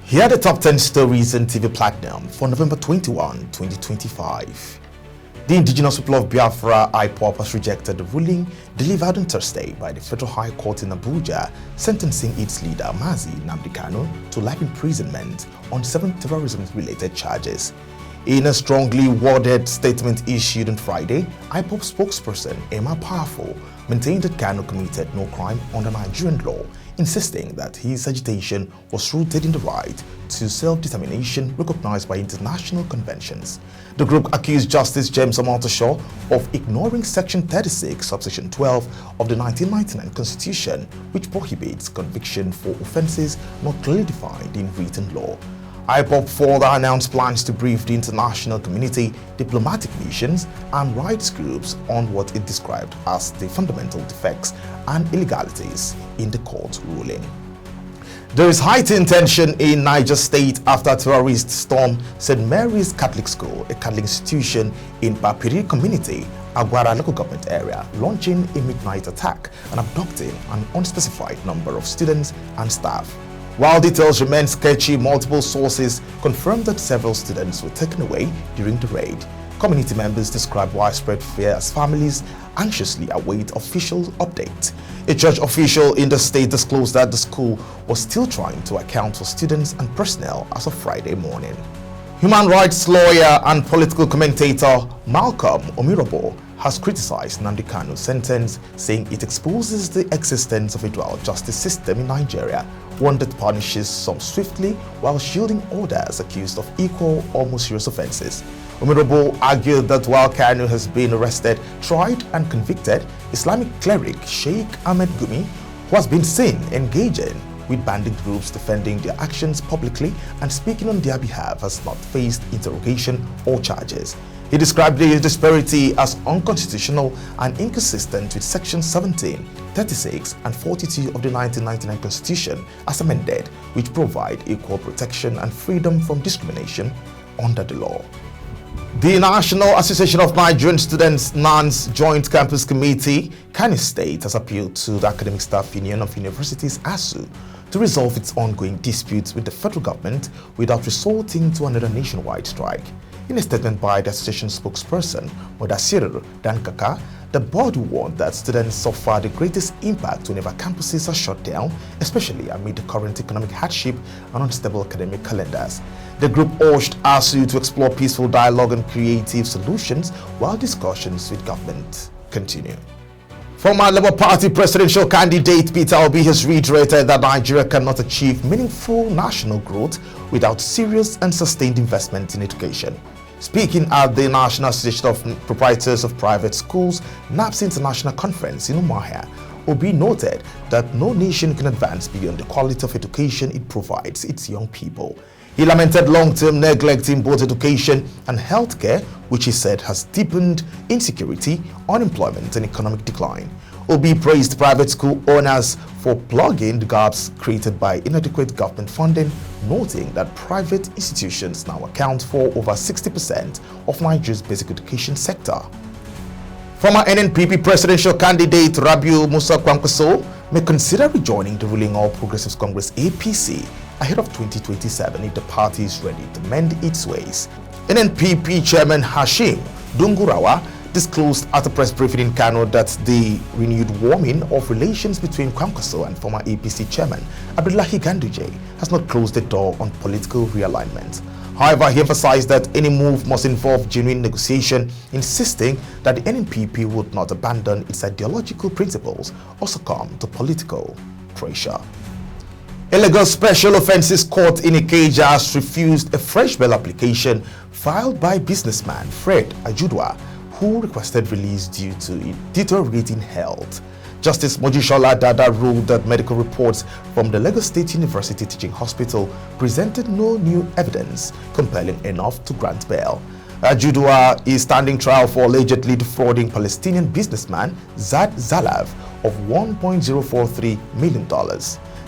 Here are the top 10 stories in TV Platinum for November 21, 2025. The indigenous people of Biafra, IPOB, has rejected the ruling delivered on Thursday by the Federal High Court in Abuja, sentencing its leader, Nnamdi Kanu, to life imprisonment on 7 terrorism-related charges. In a strongly worded statement issued on Friday, IPOB spokesperson Emma Powerful maintained that Kanu committed no crime under Nigerian law, insisting that his agitation was rooted in the right to self-determination recognized by international conventions. The group accused Justice James Omotosho of ignoring Section 36, subsection 12 of the 1999 Constitution, which prohibits conviction for offenses not clearly defined in written law. IPOB further announced plans to brief the international community, diplomatic missions, and rights groups on what it described as the fundamental defects and illegalities in the court ruling. There is heightened tension in Niger State after terrorists stormed St. Mary's Catholic School, a Catholic institution in Bapiri community, Agwara local government area, launching a midnight attack and abducting an unspecified number of students and staff. While details remain sketchy, multiple sources confirmed that several students were taken away during the raid. Community members described widespread fear as families anxiously await official updates. A church official in the state disclosed that the school was still trying to account for students and personnel as of Friday morning. Human rights lawyer and political commentator Malcolm Omirabo has criticized Nnamdi Kanu's sentence, saying it exposes the existence of a dual justice system in Nigeria, one that punishes some swiftly while shielding others accused of equal or more serious offenses. Omirabo argued that while Kanu has been arrested, tried and convicted, Islamic cleric Sheikh Ahmed Gumi, who has been seen engaging with bandit groups defending their actions publicly and speaking on their behalf, has not faced interrogation or charges. He described the disparity as unconstitutional and inconsistent with Section 17, 36 and 42 of the 1999 Constitution as amended, which provide equal protection and freedom from discrimination under the law. The National Association of Nigerian Students NANS Joint Campus Committee, Kano State, has appealed to the Academic Staff Union of Universities ASUU to resolve its ongoing disputes with the federal government without resorting to another nationwide strike. In a statement by the association spokesperson, Modasir Dankaka, the board warned that students suffer the greatest impact whenever campuses are shut down, especially amid the current economic hardship and unstable academic calendars. The group urged ASUU to explore peaceful dialogue and creative solutions while discussions with government continue. Former Labour Party presidential candidate Peter Obi has reiterated that Nigeria cannot achieve meaningful national growth without serious and sustained investment in education. Speaking at the National Association of Proprietors of Private Schools NAPS International Conference in Umuahia, Obi noted that no nation can advance beyond the quality of education it provides its young people. He lamented long-term neglect in both education and healthcare, which he said has deepened insecurity, unemployment and economic decline. Obi praised private school owners for plugging the gaps created by inadequate government funding, noting that private institutions now account for over 60% of Nigeria's basic education sector. Former NNPP presidential candidate Rabiu Musa Kwankwaso may consider rejoining the ruling All Progressives Congress APC ahead of 2027 if the party is ready to mend its ways. NNPP chairman Hashim Dungurawa disclosed at a press briefing in Kano that the renewed warming of relations between Kwankwaso and former APC chairman Abdullahi Ganduje has not closed the door on political realignment. However, he emphasized that any move must involve genuine negotiation, insisting that the NNPP would not abandon its ideological principles or succumb to political pressure. A Lagos Special Offences Court in Ikeja has refused a fresh bail application filed by businessman Fred Ajudua, who requested release due to deteriorating health. Justice Mojishola Dada ruled that medical reports from the Lagos State University Teaching Hospital presented no new evidence compelling enough to grant bail. Ajudua is standing trial for allegedly defrauding Palestinian businessman Zad Zalav of $1.043 million.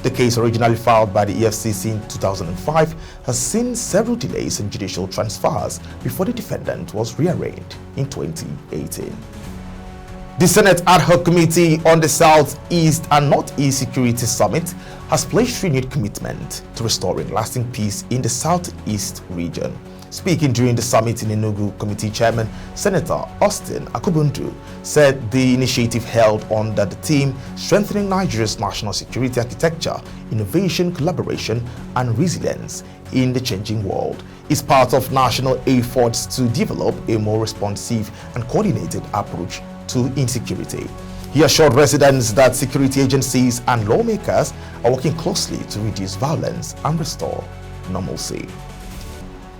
The case, originally filed by the EFCC in 2005, has seen several delays in judicial transfers before the defendant was rearraigned in 2018. The Senate Ad Hoc Committee on the Southeast and Northeast Security Summit has pledged renewed commitment to restoring lasting peace in the Southeast region. Speaking during the summit in Enugu, Committee Chairman Senator Austin Akubundu said the initiative held under the theme Strengthening Nigeria's National Security Architecture, Innovation, Collaboration and Resilience in the Changing World is part of national efforts to develop a more responsive and coordinated approach to insecurity. He assured residents that security agencies and lawmakers are working closely to reduce violence and restore normalcy.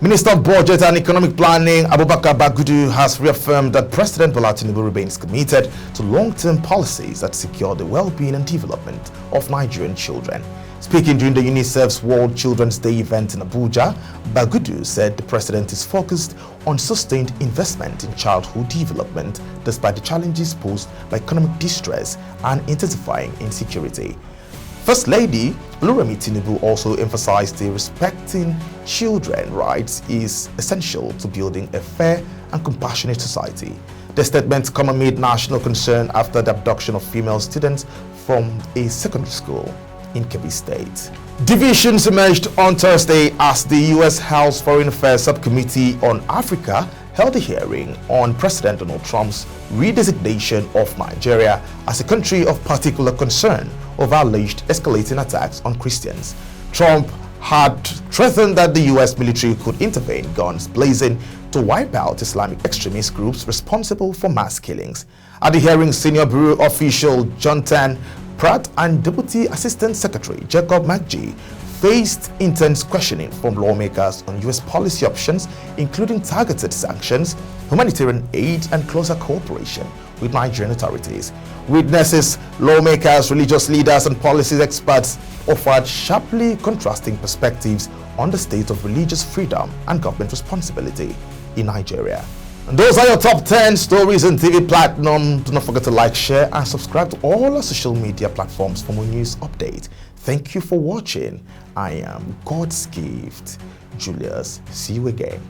Minister of Budget and Economic Planning Abubakar Bagudu has reaffirmed that President Bola Tinubu remains committed to long-term policies that secure the well-being and development of Nigerian children. Speaking during the UNICEF's World Children's Day event in Abuja, Bagudu said the president is focused on sustained investment in childhood development despite the challenges posed by economic distress and intensifying insecurity. First Lady Oluremi Tinubu also emphasized that respecting children's rights is essential to building a fair and compassionate society. The statement come amid national concern after the abduction of female students from a secondary school in Kebbi State. Divisions emerged on Thursday as the U.S. House Foreign Affairs Subcommittee on Africa held a hearing on President Donald Trump's redesignation of Nigeria as a country of particular concern over alleged escalating attacks on Christians. Trump had threatened that the U.S. military could intervene, guns blazing, to wipe out Islamic extremist groups responsible for mass killings. At the hearing, senior bureau official Jonathan Pratt and Deputy Assistant Secretary Jacob McGee faced intense questioning from lawmakers on U.S. policy options, including targeted sanctions, humanitarian aid, and closer cooperation with Nigerian authorities. Witnesses, lawmakers, religious leaders, and policy experts offered sharply contrasting perspectives on the state of religious freedom and government responsibility in Nigeria. And those are your top 10 stories on TV Platinum. Do not forget to like, share, and subscribe to all our social media platforms for more news updates. Thank you for watching. I am God's gift, Julius. See you again.